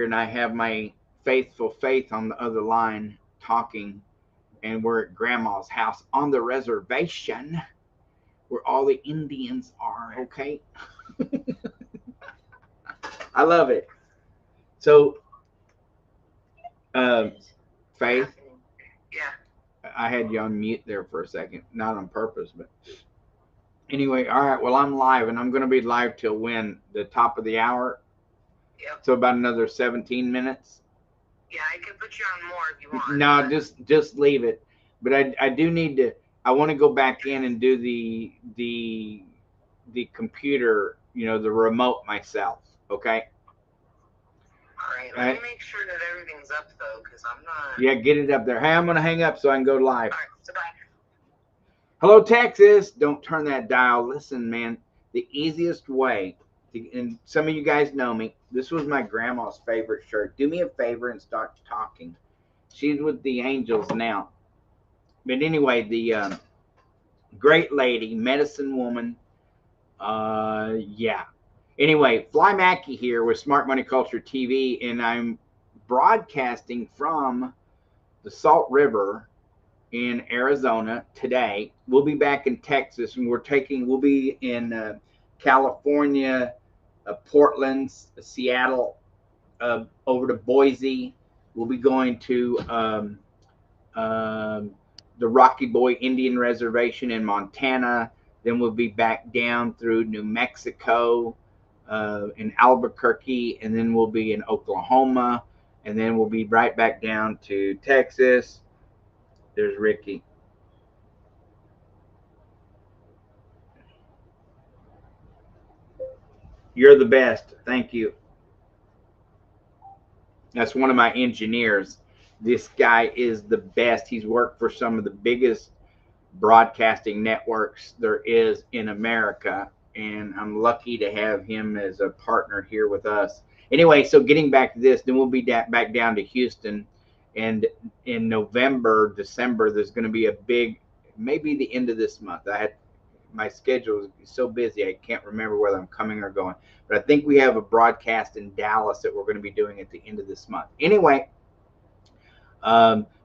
here, and I have my faithful Faith on the other line talking, and we're at Grandma's house on the reservation where all the Indians are. Okay, I love it. So, uh, Faith, Yeah. I had you on mute there for a second, not on purpose, but anyway. All right. Well, I'm live, and I'm going to be live till when the top of the hour. Yep. So about another 17 minutes. Yeah, I can put you on more if you want. No, just leave it. But I do need to. I want to go back in and do the computer, the remote myself. Okay. All right. Let I, me make sure that everything's up though, because I'm not. yeah, get it up there. Hey, I'm gonna hang up so I can go live. All right. So bye. Hello, Texas. Don't turn that dial. Listen, man. The easiest way, and some of you guys know me. This was my grandma's favorite shirt. Do me a favor and start talking. She's with the Angels now. But anyway, the great lady, medicine woman. Yeah. Anyway, Fly Mackey here with Smart Money Culture TV, and I'm broadcasting from the Salt River in Arizona today. We'll be back in Texas, and we'll be in California, Portland, Seattle, over to Boise. We'll be going to um, the Rocky Boy Indian Reservation in Montana. Then we'll be back down through New Mexico, in Albuquerque, and then we'll be in Oklahoma, and then we'll be right back down to Texas. There's Ricky. You're the best. Thank you. That's one of my engineers. This guy is the best. He's worked for some of the biggest broadcasting networks there is in America, and I'm lucky to have him as a partner here with us. Anyway, so getting back to this, then we'll be back down to Houston, and in November, December, there's going to be a big, maybe the end of this month. I had my schedule is so busy I can't remember whether I'm coming or going, but I think we have a broadcast in Dallas that we're going to be doing at the end of this month. Anyway,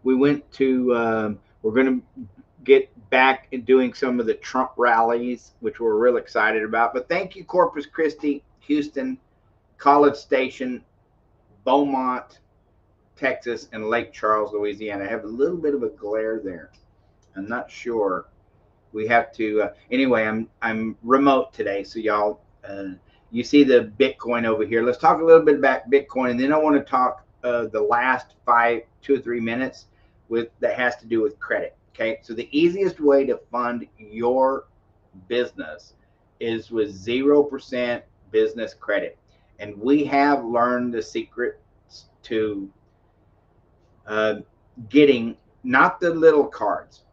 we went to we're going to get back and doing some of the Trump rallies, which we're real excited about. But thank you, Corpus Christi, Houston, College Station, Beaumont, Texas, and Lake Charles, Louisiana. I have a little bit of a glare there. I'm not sure. We have to. Anyway, I'm remote today, so y'all. You see the Bitcoin over here. Let's talk a little bit about Bitcoin, and then I want to talk the last 2 or 3 minutes that has to do with credit. Okay, so the easiest way to fund your business is with 0% business credit, and we have learned the secret to getting not the little cards.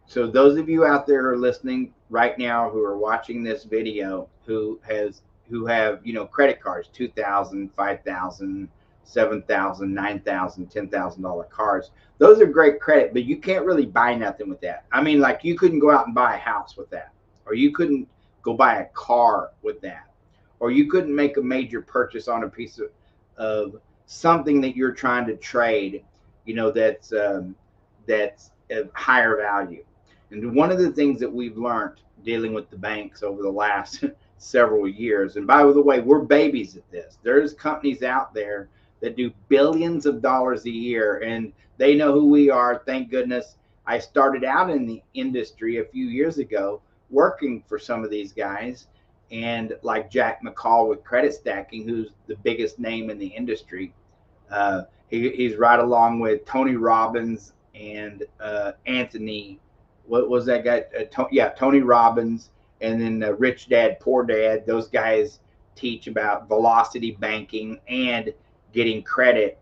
So those of you out there who are listening right now, who are watching this video, who have credit cards, 2,000, 5,000, 7,000, 9,000, $10,000 cards. Those are great credit, but you can't really buy nothing with that. I mean, like, you couldn't go out and buy a house with that, or you couldn't go buy a car with that, or you couldn't make a major purchase on a piece of something that you're trying to trade, that's of higher value. And one of the things that we've learned dealing with the banks over the last several years, and by the way, we're babies at this. There's companies out there that do billions of dollars a year, and they know who we are. Thank goodness. I started out in the industry a few years ago working for some of these guys, and like Jack McCall with Credit Stacking, who's the biggest name in the industry. He's right along with Tony Robbins and Anthony. What was that guy? Tony Robbins, and then Rich Dad Poor Dad. Those guys teach about velocity banking and getting credit.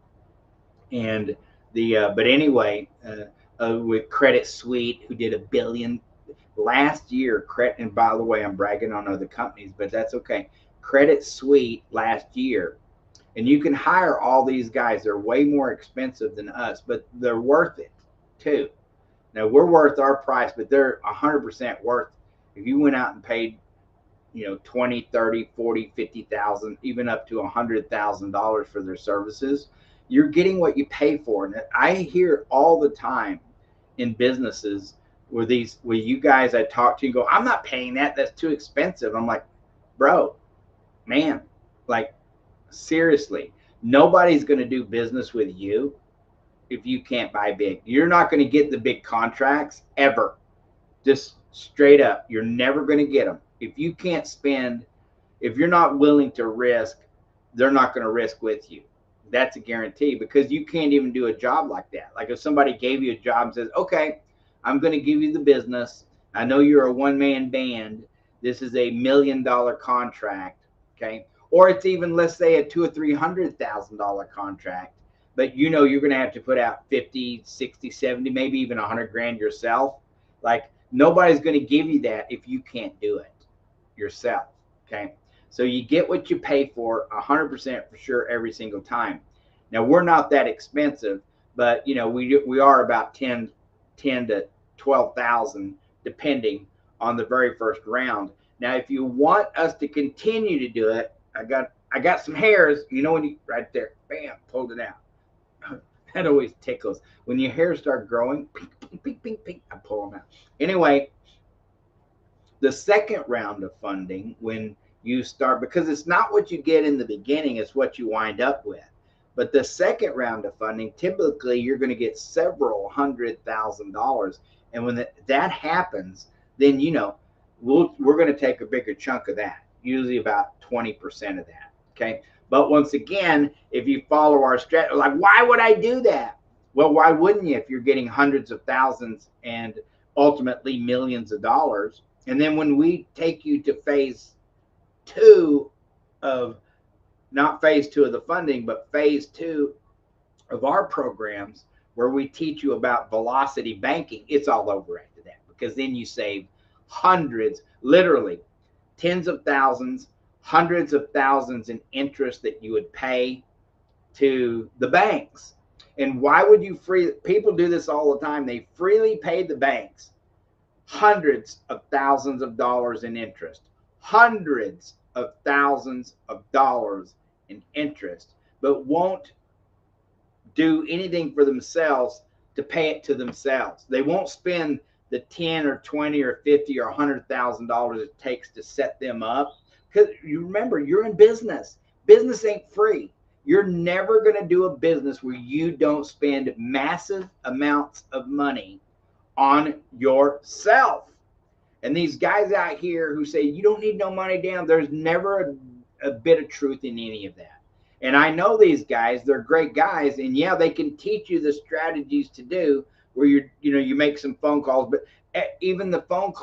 And but anyway, with Credit Suite, who did $1 billion last year. Credit, and by the way, I'm bragging on other companies, but that's okay. Credit Suite last year, and you can hire all these guys. They're way more expensive than us, but they're worth it too. Now we're worth our price, but they're 100% worth. If you went out and paid, 20, 30, 40, 50,000, even up to $100,000 for their services. You're getting what you pay for. And I hear all the time in businesses where you guys I talk to go, I'm not paying that. That's too expensive. I'm like, bro, man, like seriously, nobody's going to do business with you if you can't buy big. You're not going to get the big contracts ever. Just straight up, you're never going to get them. If you can't spend, if you're not willing to risk, they're not going to risk with you. That's a guarantee, because you can't even do a job like that. Like if somebody gave you a job and says, okay, I'm going to give you the business. I know you're a one-man band. This is $1 million contract. Okay. Or it's even, let's say, a $200,000 or $300,000 contract, but you're going to have to put out 50, 60, 70, maybe even 100 grand yourself. Like nobody's going to give you that if you can't do it yourself. Okay. So you get what you pay for 100% for sure every single time. Now we're not that expensive, but we are about 10 to 12,000 depending on the very first round. Now if you want us to continue to do it, I got some hairs, when you right there, bam, pulled it out. That always tickles when your hairs start growing. Pink, pink, pink, pink, pink, I pull them out. Anyway, the second round of funding, when you start, because it's not what you get in the beginning, it's what you wind up with. But the second round of funding, typically you're going to get several $100,000. And when that happens, then we're going to take a bigger chunk of that, usually about 20% of that. Okay. But once again, if you follow our strategy, like, why would I do that? Well, why wouldn't you if you're getting hundreds of thousands and ultimately millions of dollars? And then when we take you to phase two of, not phase two of the funding, but phase two of our programs, where we teach you about velocity banking, it's all over after that, because then you save hundreds, literally tens of thousands, hundreds of thousands in interest that you would pay to the banks. And why would you people do this all the time? They freely pay the banks hundreds of thousands of dollars in interest, hundreds of thousands of dollars in interest, but won't do anything for themselves to pay it to themselves. They won't spend the 10 or 20 or 50 or $100,000 it takes to set them up. Because you remember, you're in business. Business ain't free. You're never going to do a business where you don't spend massive amounts of money on yourself. And these guys out here who say you don't need no money down, there's never a bit of truth in any of that. And I know these guys, they're great guys, and yeah, they can teach you the strategies to do where you make some phone calls, but even the phone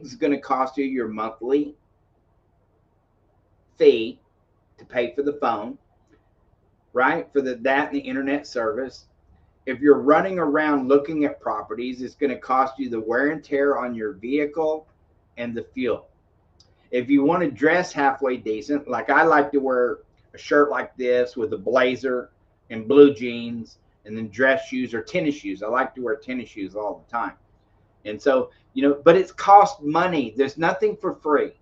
is going to cost you your monthly fee to pay for the phone, right? For that and the internet service. If you're running around looking at properties, it's going to cost you the wear and tear on your vehicle and the fuel. If you want to dress halfway decent, like I like to wear a shirt like this with a blazer and blue jeans and then dress shoes or tennis shoes. I like to wear tennis shoes all the time. And so, but it's cost money. There's nothing for free.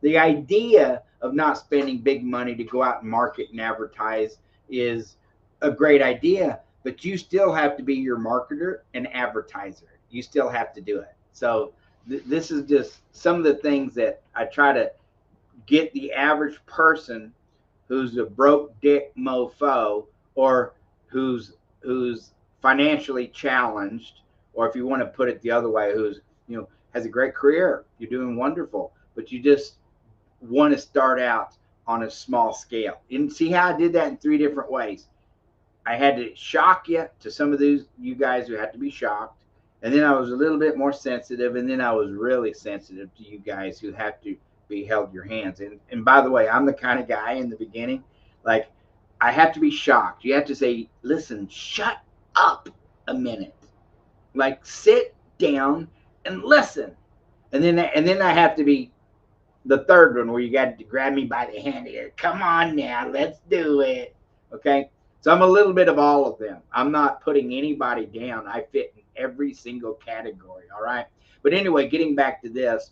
The idea of not spending big money to go out and market and advertise is a great idea, but you still have to be your marketer and advertiser. You still have to do it. So this is just some of the things that I try to get the average person who's a broke dick mofo, or who's financially challenged, or if you want to put it the other way, who's has a great career, you're doing wonderful, but you just want to start out on a small scale. And see how I did that in 3 different ways. I had to shock you to some of you guys who had to be shocked. And then I was a little bit more sensitive. And then I was really sensitive to you guys who have to be held your hands. And by the way, I'm the kind of guy in the beginning, like, I have to be shocked. You have to say, listen, shut up a minute. Like, sit down and listen. And then I have to be the third one, where you got to grab me by the hand here. Come on now, let's do it. Okay. So I'm a little bit of all of them. I'm not putting anybody down. I fit in every single category. All right. But anyway, getting back to this,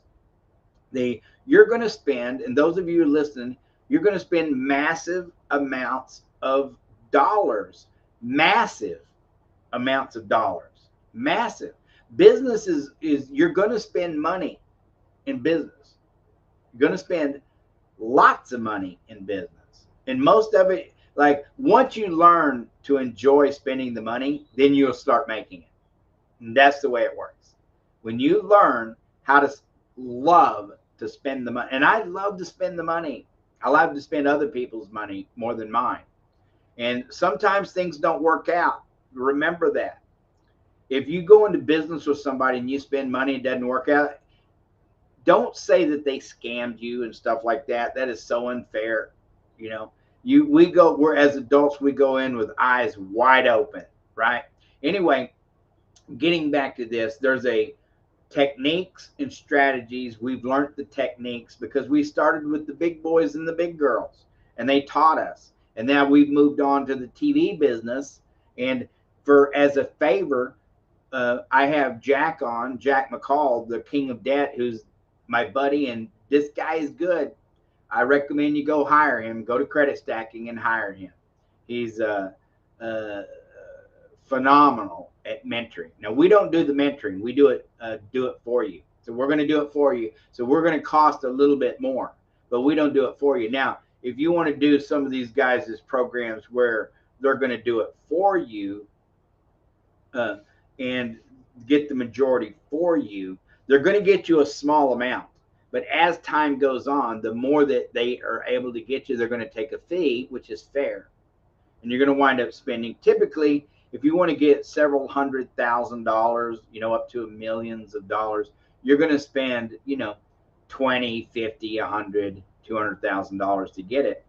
You're going to spend, and those of you listening, you're going to spend massive amounts of dollars, massive amounts of dollars, massive. Business is you're going to spend money in business. You're going to spend lots of money in business, and most of it, like once you learn to enjoy spending the money, then you'll start making it. And that's the way it works. When you learn how to love to spend the money, and I love to spend the money. I love to spend other people's money more than mine. And sometimes things don't work out. Remember that. If you go into business with somebody and you spend money and it doesn't work out, don't say that they scammed you and stuff like that. That is so unfair. You know, we're as adults, we go in with eyes wide open, right? Anyway, getting back to this, there's a techniques and strategies. We've learned the techniques because we started with the big boys and the big girls, and they taught us. And now we've moved on to the TV business. And for as a favor, I have Jack McCall, the king of debt, who's my buddy, and this guy is good. I recommend you go hire him. Go to Credit Stacking and hire him. He's uh, phenomenal at mentoring. Now we don't do the mentoring; we do it for you. So we're going to do it for you. So we're going to cost a little bit more, but we don't do it for you. Now, if you want to do some of these guys' programs where they're going to do it for you uh, and get the majority for you, they're going to get you a small amount. But as time goes on, the more that they are able to get you, they're going to take a fee, which is fair, and you're going to wind up spending typically, if you want to get several $100,000, up to millions of dollars, you're going to spend 20, 50, 100, $200,000 to get it.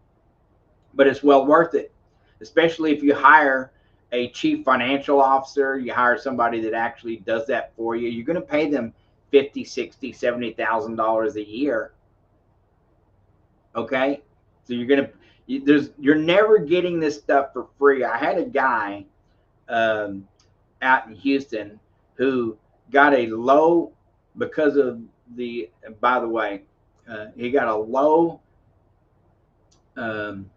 But it's well worth it, especially if you hire a chief financial officer. You hire somebody that actually does that for you. You're going to pay them 50, 60, $70,000 a year. Okay, so you're never getting this stuff for free. I had a guy um, out in Houston who got a low, because of the, by the way, he got a low um,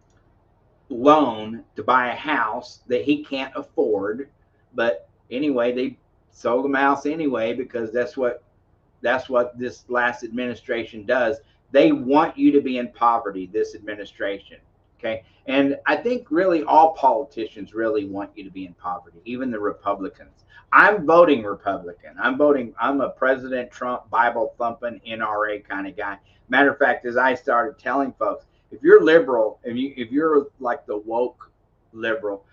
loan to buy a house that he can't afford. But anyway, they sold him a house anyway, because that's what this last administration does. They want you to be in poverty, this administration. Okay. And I think really all politicians really want you to be in poverty, even the Republicans. I'm voting Republican. I'm a President Trump, Bible thumping NRA kind of guy. Matter of fact, as I started telling folks, if you're liberal, if you're like the woke liberal,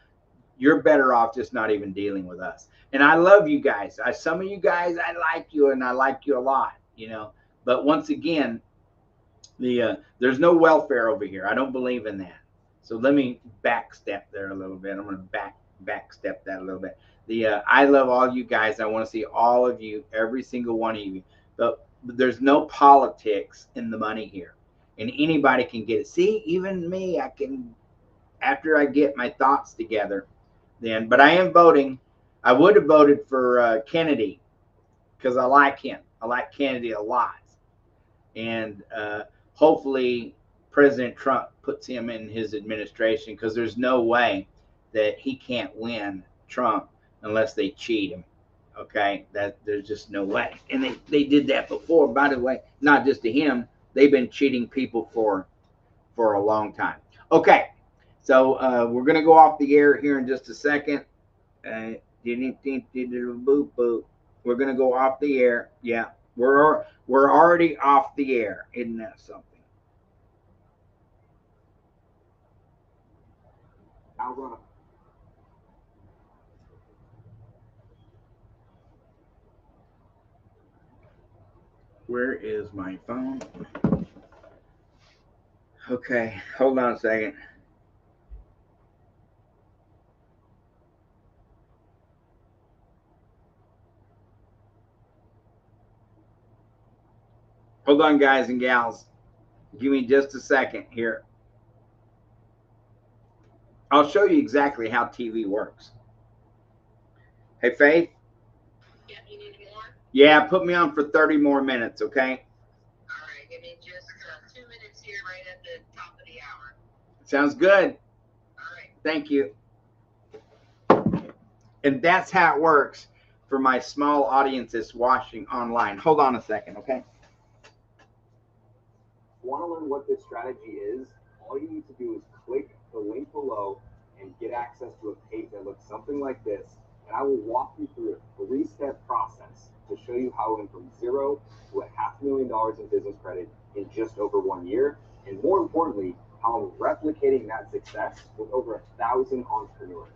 you're better off just not even dealing with us. And I love you guys. Some of you guys, I like you, and I like you a lot. But once again, there's no welfare over here. I don't believe in that. So let me backstep there a little bit. I'm going to backstep that a little bit. I love all you guys. I want to see all of you, every single one of you. But there's no politics in the money here, and anybody can get it. See, even me, I can, after I get my thoughts together. But I am voting. I would have voted for Kennedy because I like him. I like Kennedy a lot, and hopefully President Trump puts him in his administration, because there's no way that he can't win Trump unless they cheat him. Okay, that there's just no way. And they did that before, by the way, not just to him. They've been cheating people for a long time. Okay, so we're going to go off the air here in just a second. We're going to go off the air. Yeah, we're already off the air. Isn't that something? I'll run. Where is my phone? Okay, hold on a second. Hold on, guys and gals. Give me just a second here. I'll show you exactly how TV works. Hey, Faith? Yeah, you need more? Yeah, put me on for 30 more minutes, okay? All right. Sounds good. All right. Thank you. And that's how it works for my small audiences watching online. Hold on a second, okay? Want to learn what this strategy is? All you need to do is click the link below and get access to a page that looks something like this. And I will walk you through a 3-step process to show you how we went from $0 to $500,000 in business credit in just over 1 year. And more importantly, how I'm replicating that success with over 1,000 entrepreneurs.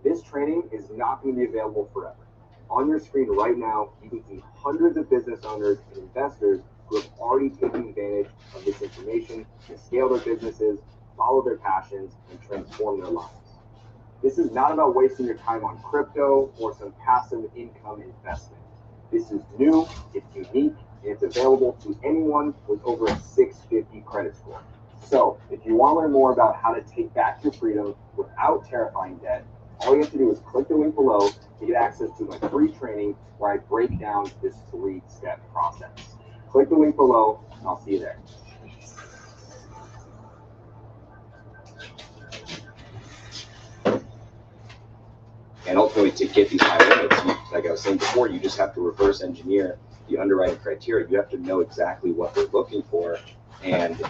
This training is not going to be available forever. On your screen right now, you can see hundreds of business owners and investors who have already taken advantage of this information to scale their businesses, follow their passions, and transform their lives. This is not about wasting your time on crypto or some passive income investment. This is new, it's unique, and it's available to anyone with over a 650 credit score. So if you want to learn more about how to take back your freedom without terrifying debt, all you have to do is click the link below to get access to my free training where I break down this 3-step process. Click the link below, and I'll see you there. And ultimately, to get these high limits, like I was saying before, you just have to reverse engineer the underwriting criteria. You have to know exactly what they're looking for, and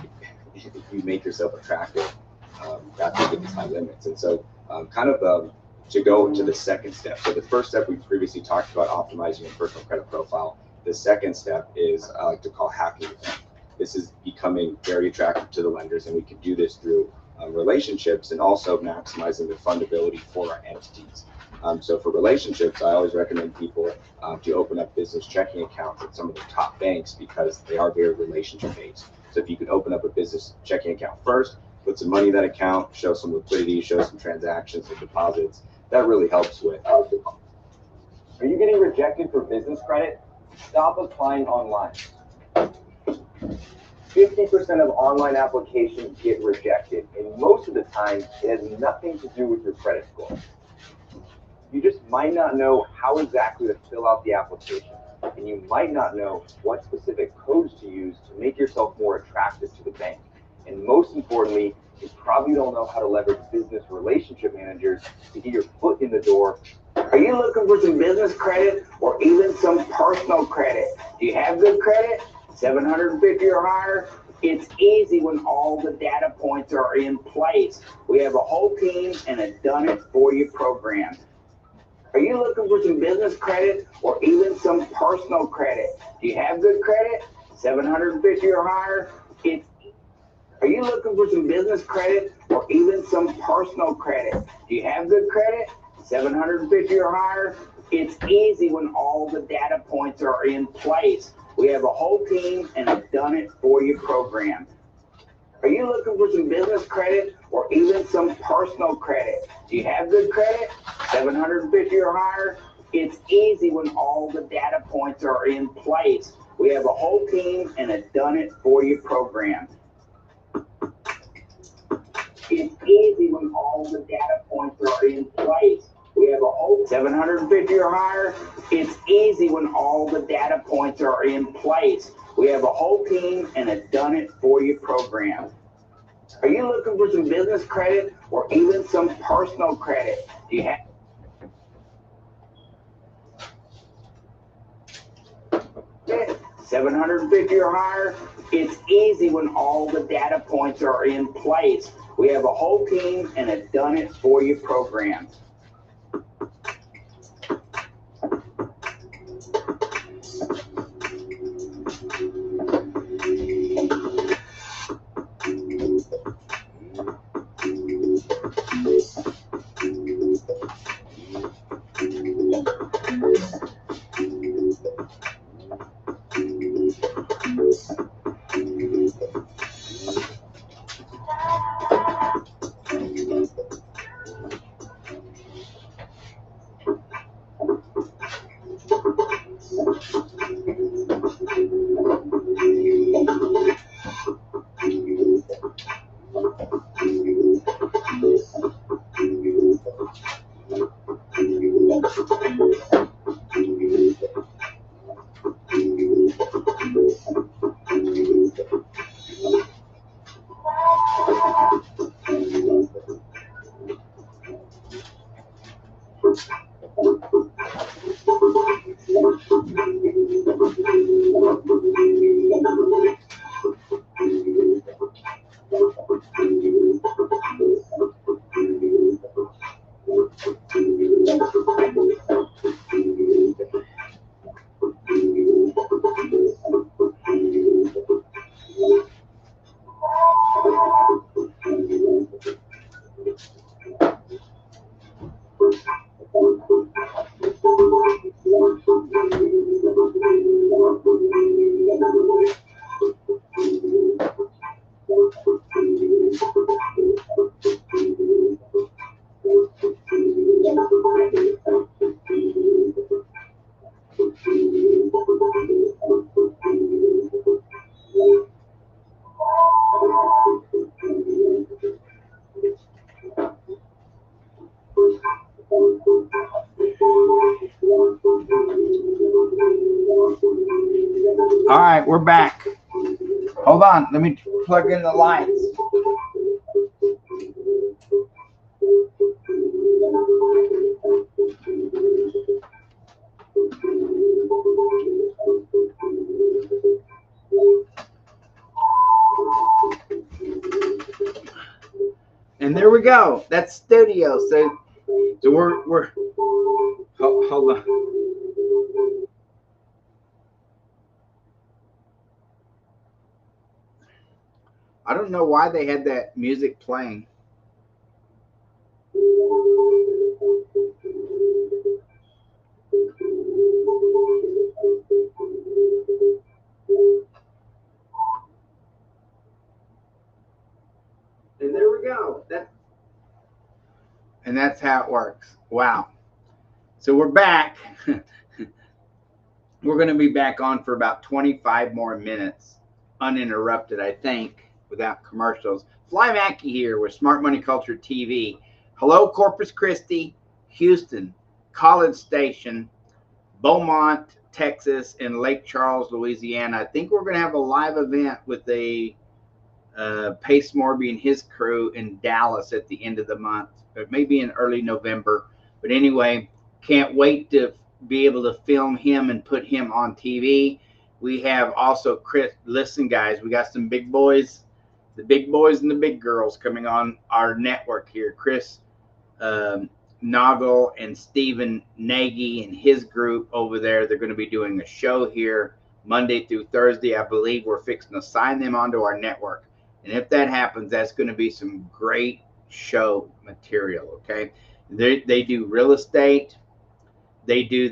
if you make yourself attractive, that's to get these high limits. And so, to go to the second step. So the first step we previously talked about optimizing your personal credit profile. The second step is I like to call hacking the bank. This is becoming very attractive to the lenders, and we can do this through relationships and also maximizing the fundability for our entities. So for relationships, I always recommend people to open up business checking accounts at some of the top banks because they are very relationship based. So if you could open up a business checking account first, put some money in that account, show some liquidity, show some transactions and deposits, that really helps with. Are you getting rejected for business credit? Stop applying online. 50% of online applications get rejected, and most of the time, it has nothing to do with your credit score. You just might not know how exactly to fill out the application, and you might not know what specific codes to use to make yourself more attractive to the bank. And most importantly, you probably don't know how to leverage business relationship managers to get your foot in the door. Are you looking for some business credit or even some personal credit? Do you have good credit? 750 or higher? It's easy when all the data points are in place. We have a whole team and a done it for you program. Are you looking for some business credit or even some personal credit? Do you have good credit? 750 or higher? Are you looking for some business credit or even some personal credit? Do you have good credit? 750 or higher? It's easy when all the data points are in place. We have a whole team and a done it for you program. Are you looking for some business credit or even some personal credit? Do you have good credit? 750 or higher? It's easy when all the data points are in place. We have a whole team and a done it for you program. It's easy when all the data points are in place. We have a whole 750 or higher. It's easy when all the data points are in place. We have a whole team and a done it for you program. Are you looking for some business credit or even some personal credit? Do you have 750 or higher? It's easy when all the data points are in place. We have a whole team and a done it for you program. All right, we're back. Hold on, let me plug in the lights. And there we go. That's studio. So we're hold on. I don't know why they had that music playing. And there we go. And that's how it works. Wow. So we're back. We're going to be back on for about 25 more minutes, uninterrupted, I think, without commercials. Fly Mackey here with Smart Money Culture TV. Hello, Corpus Christi, Houston, College Station, Beaumont, Texas, and Lake Charles, Louisiana. I think we're going to have a live event with a Pace Morby and his crew in Dallas at the end of the month, or maybe in early November. But anyway, can't wait to be able to film him and put him on TV. We have also Chris. Listen, guys, we got some big boys, the big boys and the big girls coming on our network here. Chris Noggle and Stephen Nagy and his group over there. They're going to be doing a show here Monday through Thursday. I believe we're fixing to sign them onto our network. And if that happens, that's going to be some great show material. Okay. They do real estate. They do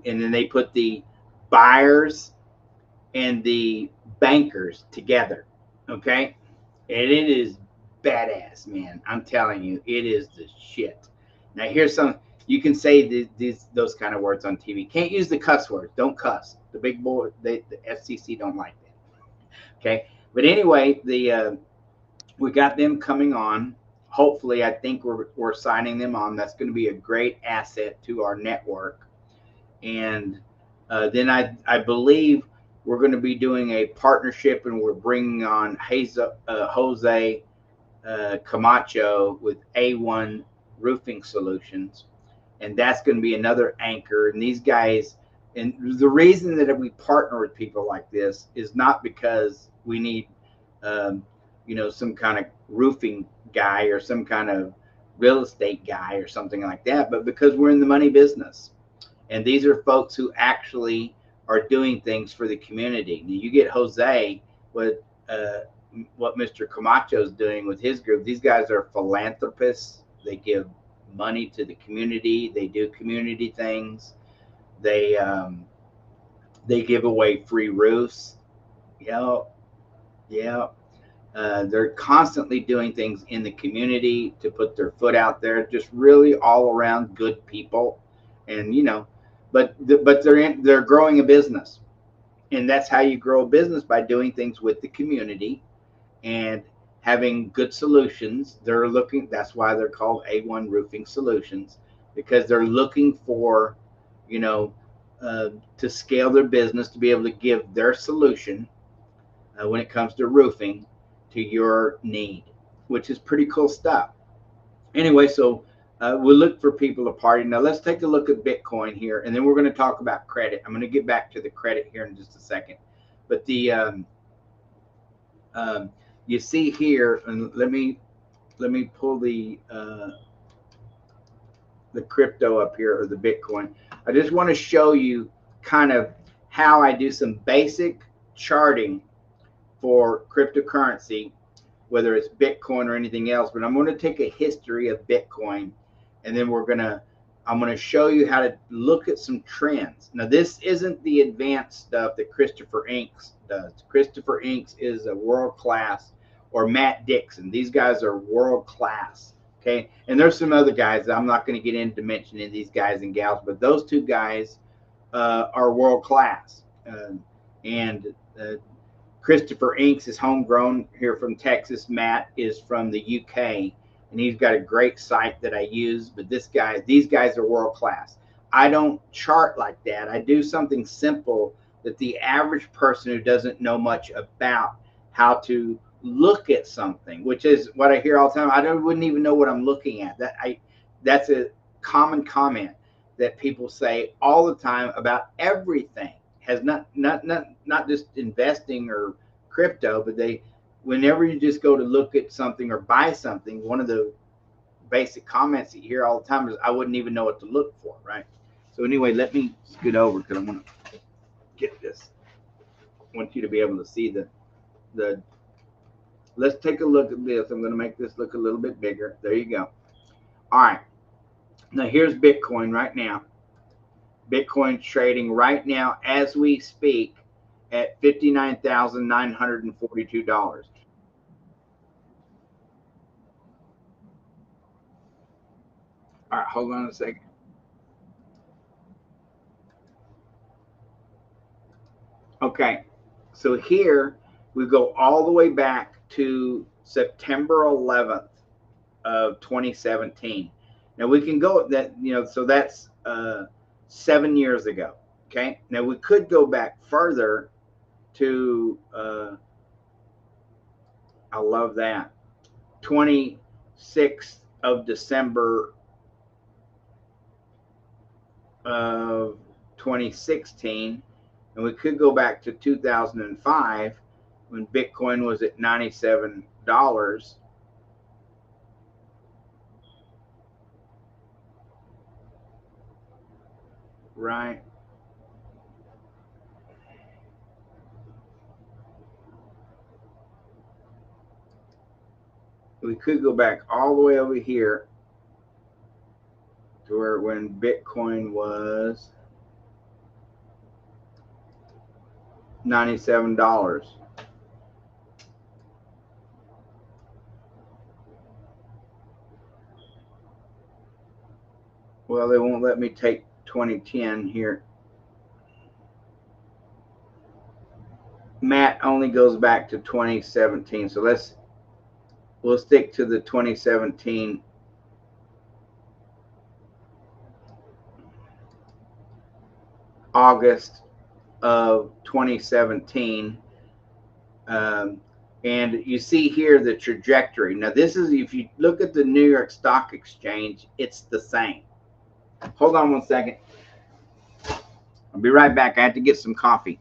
and then they put the buyers and the bankers together. Okay. And it is badass, man. I'm telling you, it is the shit. Now here's some, you can say those kind of words on TV. Can't use the cuss words. Don't cuss. The big boy, the FCC don't like that. Okay. But anyway, we got them coming on. Hopefully, I think we're signing them on. That's going to be a great asset to our network. And then I believe we're going to be doing a partnership, and we're bringing on Jose Camacho with A1 Roofing Solutions. And that's going to be another anchor. And these guys, and the reason that we partner with people like this is not because we need, some kind of roofing guy or some kind of real estate guy or something like that, but because we're in the money business. And these are folks who actually are doing things for the community. Now you get Jose with what Mr. Camacho is doing with his group. These guys are philanthropists. They give money to the community. They do community things. They give away free roofs. Yeah. They're constantly doing things in the community to put their foot out there. Just really all around good people, and but they're growing a business, and that's how you grow a business, by doing things with the community and having good solutions. That's why they're called A1 Roofing Solutions, because they're looking for, to scale their business, to be able to give their solution when it comes to roofing to your need, which is pretty cool stuff. Anyway, so we'll look for people to party. Now let's take a look at Bitcoin here, and then we're going to talk about credit. I'm going to get back to the credit here in just a second. But the you see here, and let me pull the crypto up here, or the Bitcoin. I just want to show you kind of how I do some basic charting for cryptocurrency, whether it's Bitcoin or anything else. But I'm going to take a history of Bitcoin, and then I'm going to show you how to look at some trends. Now, this isn't the advanced stuff that Christopher Inks does. Christopher Inks is a world class, or Matt Dixon. These guys are world class. Okay, and there's some other guys that I'm not going to get into mentioning these guys and gals, but those two guys are world class. And Christopher Inks is homegrown here from Texas. Matt is from the UK, and he's got a great site that I use. But these guys are world class. I don't chart like that. I do something simple that the average person who doesn't know much about how to look at something, which is what I hear all the time. Wouldn't even know what I'm looking at. That's a common comment that people say all the time about everything. Has not just investing or crypto, but whenever you just go to look at something or buy something, one of the basic comments that you hear all the time is, I wouldn't even know what to look for, right? So anyway, let me scoot over because I want to get this. I want you to be able to see the. Let's take a look at this. I'm going to make this look a little bit bigger. There you go. All right. Now here's Bitcoin right now. Bitcoin trading right now as we speak at $59,942. All right, hold on a second. Okay, so here we go all the way back to September 11th of 2017. Now we can go that, so that's 7 years ago. Okay, now we could go back further to I love that, 26th of December of 2016, and we could go back to 2005 when Bitcoin was at $97. Right. We could go back all the way over here to where when Bitcoin was $97. Well, they won't let me take 2010 here. Matt only goes back to 2017, so we'll stick to the 2017 August of 2017. And you see here the trajectory. Now this is, if you look at the New York Stock Exchange, it's the same. Hold on one second. I'll be right back. I have to get some coffee.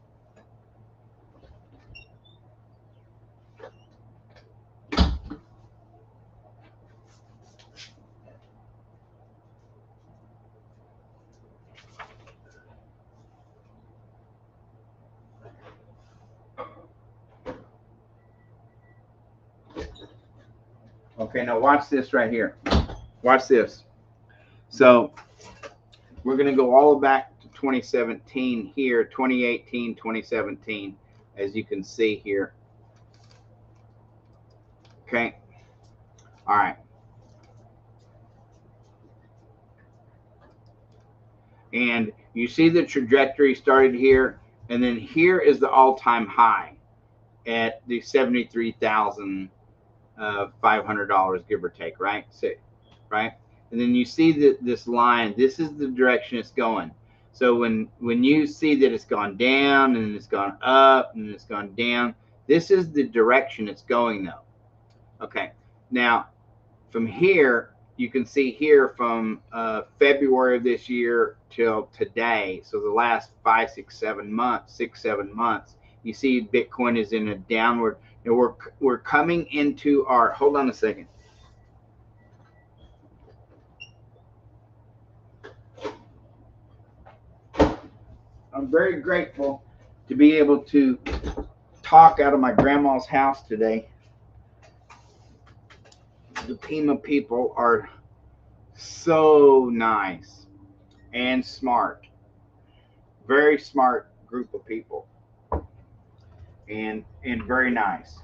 Okay, now watch this right here. Watch this. So we're going to go all back to 2017 here, 2018, 2017, as you can see here. Okay. All right. And you see the trajectory started here, and then here is the all-time high at the $73,500, give or take, right? So, right? And then you see that this line, this is the direction it's going. So when you see that it's gone down and it's gone up and it's gone down, this is the direction it's going though. Okay, now from here, you can see here from February of this year till today, so the last 5, 6, 7 months, you see Bitcoin is in a downward. And we're coming into our, hold on a second. I'm very grateful to be able to talk out of my grandma's house today. The Pima people are so nice and smart. Very smart group of people. And very nice.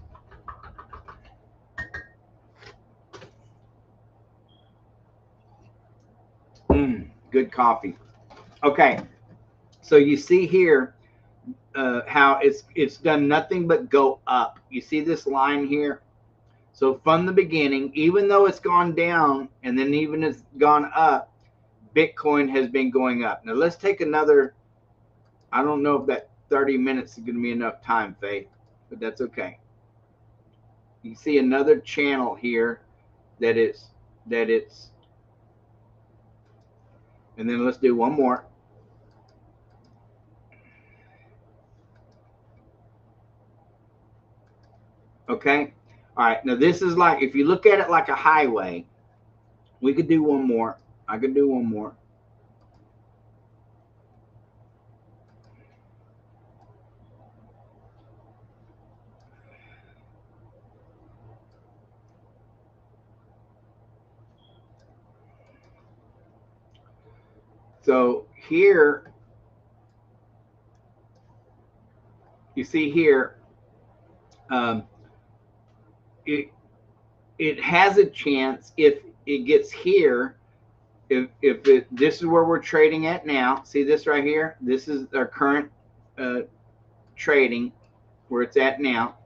Good coffee. Okay, so you see here how it's done nothing but go up. You see this line here? So from the beginning, even though it's gone down and then even it's gone up, Bitcoin has been going up. Now let's take another, I don't know if that 30 minutes is going to be enough time, Faith, but that's okay. You see another channel here that it's, and then let's do one more. Okay. All right. Now this is like, if you look at it like a highway, we could do one more. I could do one more. So here, you see here, it has a chance if it gets here. If this is where we're trading at now. See this right here? This is our current trading, where it's at now.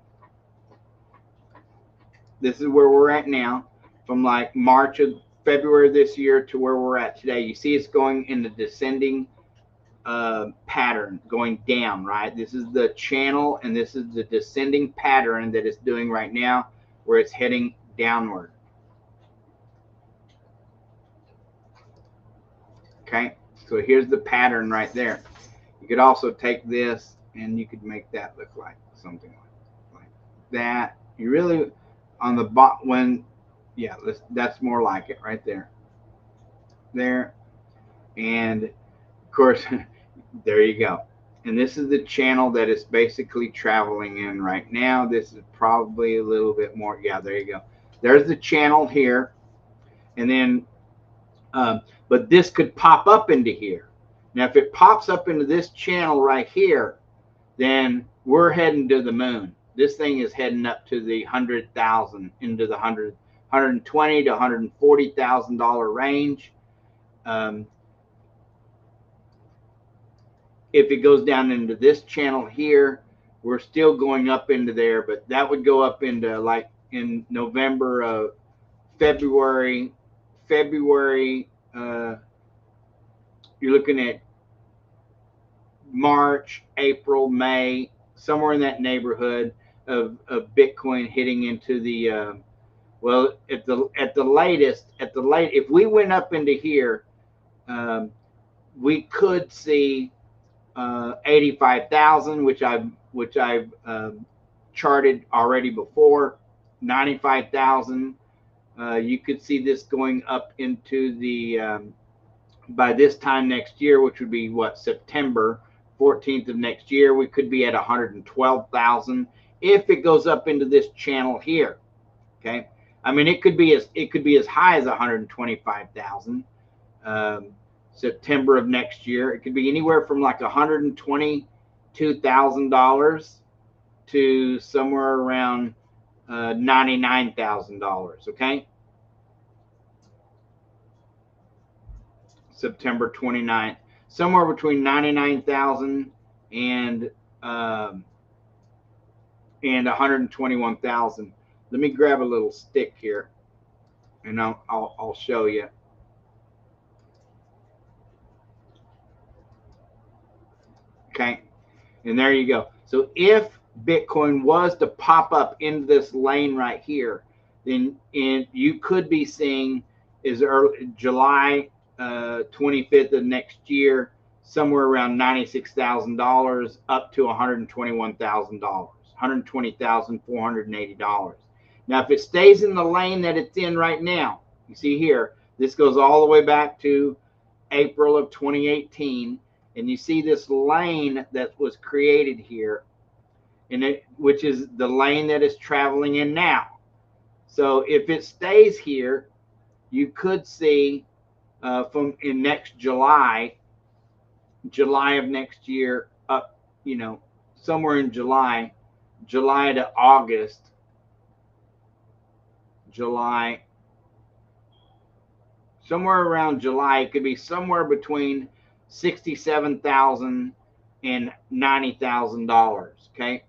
This is where we're at now, from like March of February this year to where we're at today. You see it's going in the descending pattern, going down, right? This is the channel, and this is the descending pattern that it's doing right now, where it's heading downward. Okay, so here's the pattern right there. You could also take this and you could make that look like something like that. You really, on the bottom, when, yeah, that's more like it right there. There. And of course, there you go. And this is the channel that it's basically traveling in right now. This is probably a little bit more. Yeah, there you go. There's the channel here. And then, but this could pop up into here. Now, if it pops up into this channel right here, then we're heading to the moon. This thing is heading up to the 100,000, into the 120 to $140,000 range. If it goes down into this channel here, we're still going up into there, but that would go up into like in November, February. You're looking at March, April, May, somewhere in that neighborhood of Bitcoin hitting into the well, at the latest, if we went up into here, we could see 85,000, which I've charted already before. 95,000. You could see this going up into the by this time next year, which would be what, September 14th of next year, we could be at 112,000 if it goes up into this channel here. Okay, I mean it could be as high as 125,000. September of next year, it could be anywhere from like $122,000 to somewhere around $99,000. Okay, September 29th, somewhere between 99,000 and 121,000. Let me grab a little stick here, and I'll show you. Okay, and there you go. So if Bitcoin was to pop up into this lane right here, then you could be seeing is early July 25th of next year, somewhere around $96,000 up to $121,000, $120,480. Now, if it stays in the lane that it's in right now, you see here, this goes all the way back to April of 2018, and you see this lane that was created here, which is the lane that it's traveling in now. So if it stays here, you could see from in next July of next year, up, somewhere in July to August, somewhere around July, it could be somewhere between $67,000 and $90,000. Okay,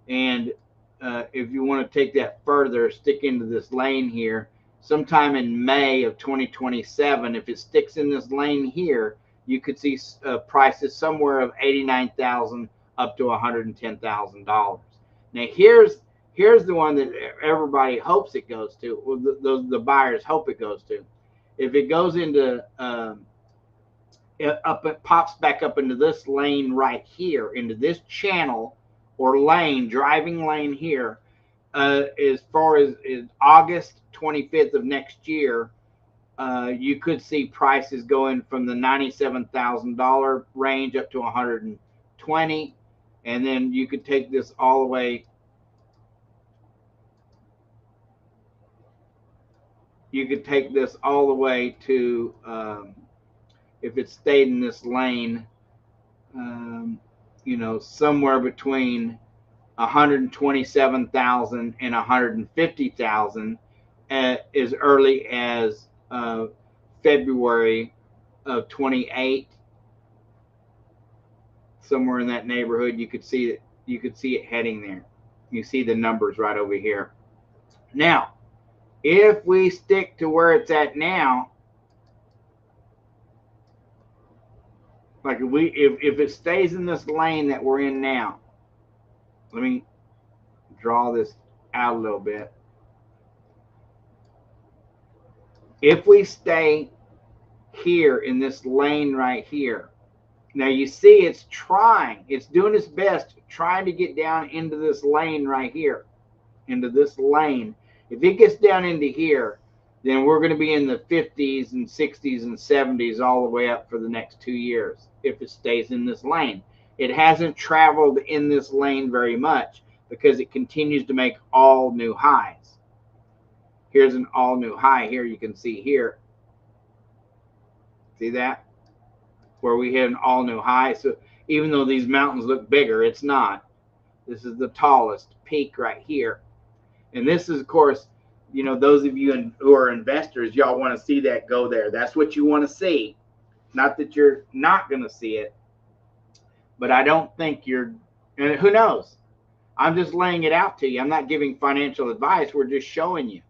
and if you want to take that further, stick into this lane here, sometime in May of 2027, if it sticks in this lane here, you could see prices somewhere of 89,000 up to $110,000. Now here's the one that everybody hopes it goes to. Well, the buyers hope it goes to. If it goes into it pops back up into this lane right here, into this channel or lane, driving lane here, as far as August 25th of next year, you could see prices going from the $97,000 range up to 120, and then you could take this all the way. You could take this all the way to, if it stayed in this lane, you know, somewhere between 127,000 and 150,000 as early as February of 28, somewhere in that neighborhood. You could see it. You could see it heading there. You see the numbers right over here. Now, if we stick to where it's at now, like if it stays in this lane that we're in now, let me draw this out a little bit. If we stay here in this lane right here, now you see it's doing its best, trying to get down into this lane right here, into this lane. If it gets down into here, then we're going to be in the 50s and 60s and 70s all the way up for the next 2 years if it stays in this lane. It hasn't traveled in this lane very much because it continues to make all new highs. Here's an all new high here. You can see here. See that? Where we hit an all new high. So even though these mountains look bigger, it's not. This is the tallest peak right here. And this is, of course, you know, those of you who are investors, y'all want to see that go there. That's what you want to see. Not that you're not going to see it, but I don't think you're, and who knows? I'm just laying it out to you. I'm not giving financial advice. We're just showing you.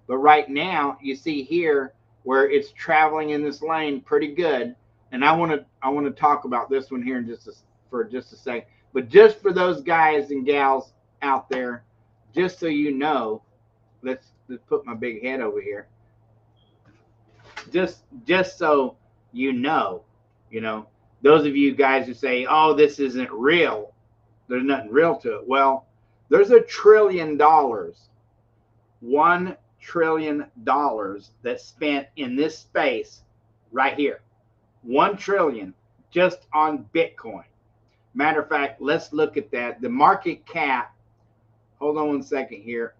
But right now, you see here where it's traveling in this lane pretty good. And I want to talk about this one here in for just a second. But just for those guys and gals out there, just so you know, let's put my big head over here. Just so you know, those of you guys who say, "Oh, this isn't real. There's nothing real to it." Well, there's $1 trillion, $1 trillion that's spent in this space right here. 1 trillion just on Bitcoin. Matter of fact, let's look at that. The market cap. Hold on one second here.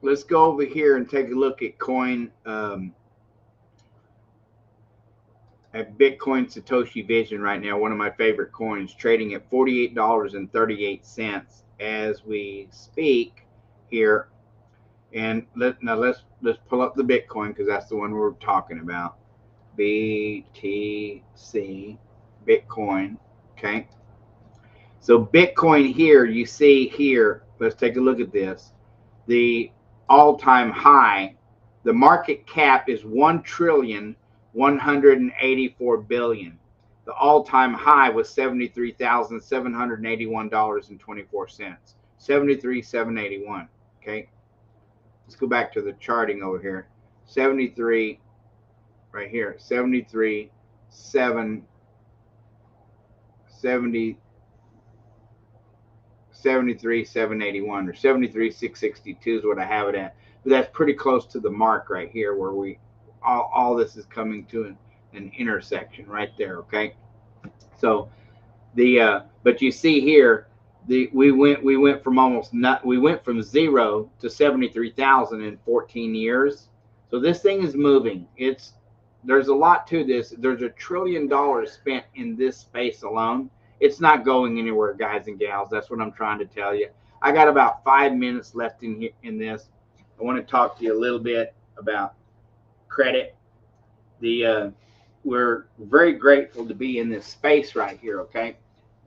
Let's go over here and take a look at coin, at Bitcoin Satoshi Vision right now. One of my favorite coins, trading at $48.38 as we speak here. And let's pull up the Bitcoin because that's the one we're talking about. BTC Bitcoin. Okay. So Bitcoin here, you see here. Let's take a look at this. The all-time high, the market cap is $1,184,000,000,000. The all-time high was $73,781.24. 73,781. Okay, let's go back to the charting over here. 73 right here, 73 7 70 73 781 or 73 662 is what I have it at. But that's pretty close to the mark right here where we all this is coming to an intersection right there. Okay, so the but you see here we went from we went from 0 to 73,000 in 14 years. So this thing is moving. There's a lot to this. There's $1 trillion spent in this space alone. It's not going anywhere, guys and gals. That's what I'm trying to tell you. I got about 5 minutes left in this. I want to talk to you a little bit about credit. We're very grateful to be in this space right here, okay?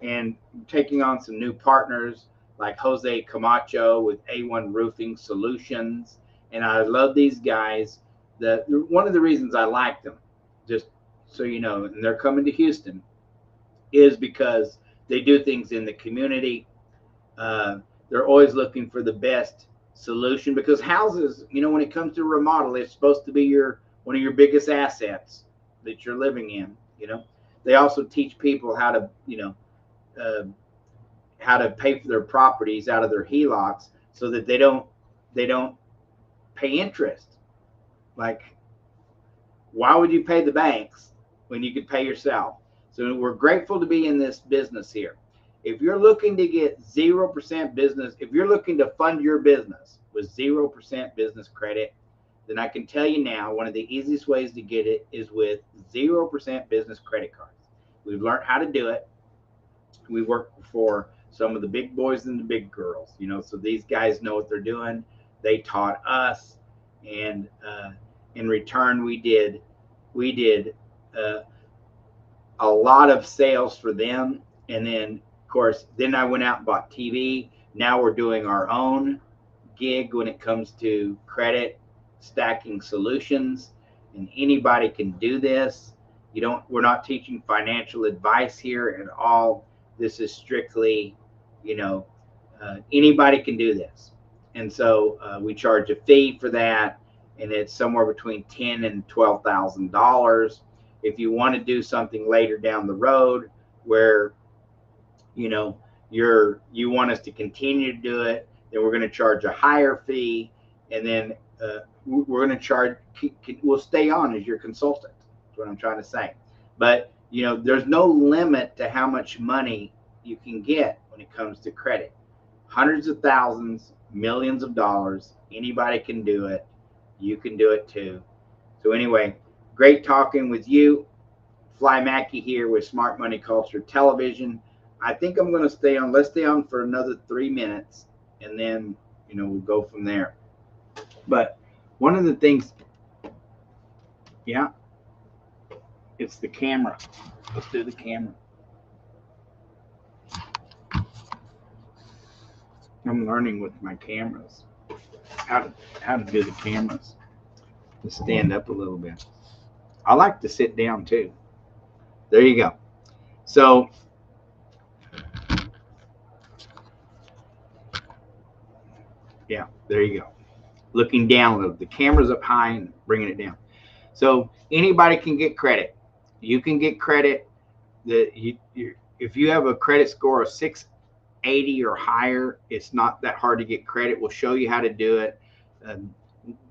And taking on some new partners like Jose Camacho with A1 Roofing Solutions. And I love these guys. One of the reasons I like them, just so you know, and they're coming to Houston, is because they do things in the community. They're always looking for the best solution, because houses, you know, when it comes to remodel, it's supposed to be one of your biggest assets that you're living in. You know, they also teach people how to, you know, how to pay for their properties out of their HELOCs so that they don't pay interest. Like, why would you pay the banks when you could pay yourself? So we're grateful to be in this business here. If you're looking to get 0% business, if you're looking to fund your business with 0% business credit, then I can tell you now, one of the easiest ways to get it is with 0% business credit cards. We've learned how to do it. We work for some of the big boys and the big girls, you know, so these guys know what they're doing. They taught us, and in return, we did a lot of sales for them. And then, of course, then I went out and bought TV. Now we're doing our own gig when it comes to credit stacking solutions, and anybody can do this. We're not teaching financial advice here at all. This is strictly, you know, anybody can do this. And so we charge a fee for that, and it's somewhere between $10,000 and $12,000. If you want to do something later down the road where, you know, you want us to continue to do it, then we're going to charge a higher fee, and then we're going to charge, we'll stay on as your consultant. That's what I'm trying to say. But, you know, there's no limit to how much money you can get when it comes to credit. Hundreds of thousands, millions of dollars, anybody can do it. You can do it too. So anyway, great talking with you. Fly Mackey here with Smart Money Culture Television. I think I'm going to stay on. Let's stay on for another 3 minutes, and then, you know, we'll go from there. But one of the things, yeah, it's the camera. Let's do the camera. I'm learning with my cameras how to do the cameras. To stand up a little bit. I like to sit down too. There you go. So yeah, there you go. Looking down, the camera's up high and bringing it down. So anybody can get credit. You can get credit. If you have a credit score of 680 or higher, it's not that hard to get credit. We'll show you how to do it.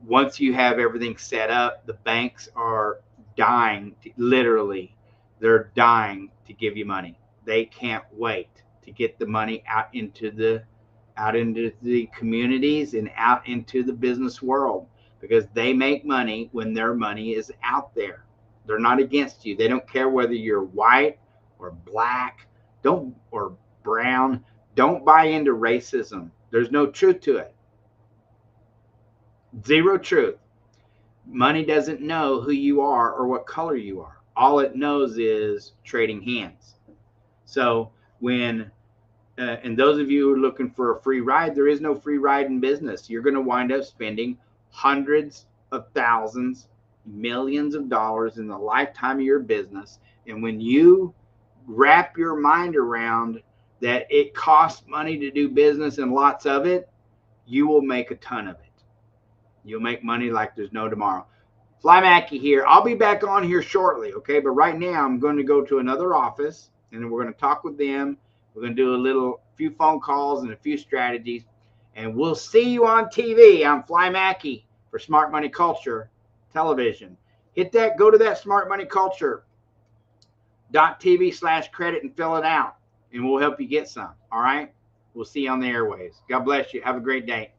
Once you have everything set up, the banks are dying, literally, they're dying to give you money. They can't wait to get the money out into the communities and out into the business world, because they make money when their money is out there. They're not against you. They don't care whether you're white or black, or brown. Don't buy into racism. There's no truth to it. Zero truth. Money doesn't know who you are or what color you are. All it knows is trading hands. So when, and those of you who are looking for a free ride, there is no free ride in business. You're going to wind up spending hundreds of thousands, millions of dollars in the lifetime of your business. And when you wrap your mind around that it costs money to do business and lots of it, you will make a ton of it. You'll make money like there's no tomorrow. Fly Mackey here. I'll be back on here shortly, okay? But right now I'm going to go to another office, and then we're going to talk with them. We're going to do a few phone calls and a few strategies, and we'll see you on TV. I'm Fly Mackey for Smart Money Culture Television. Hit that, go to that smartmoneyculture.tv/credit and fill it out, and we'll help you get some, all right? We'll see you on the airwaves. God bless you. Have a great day.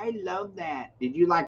I love that. Did you like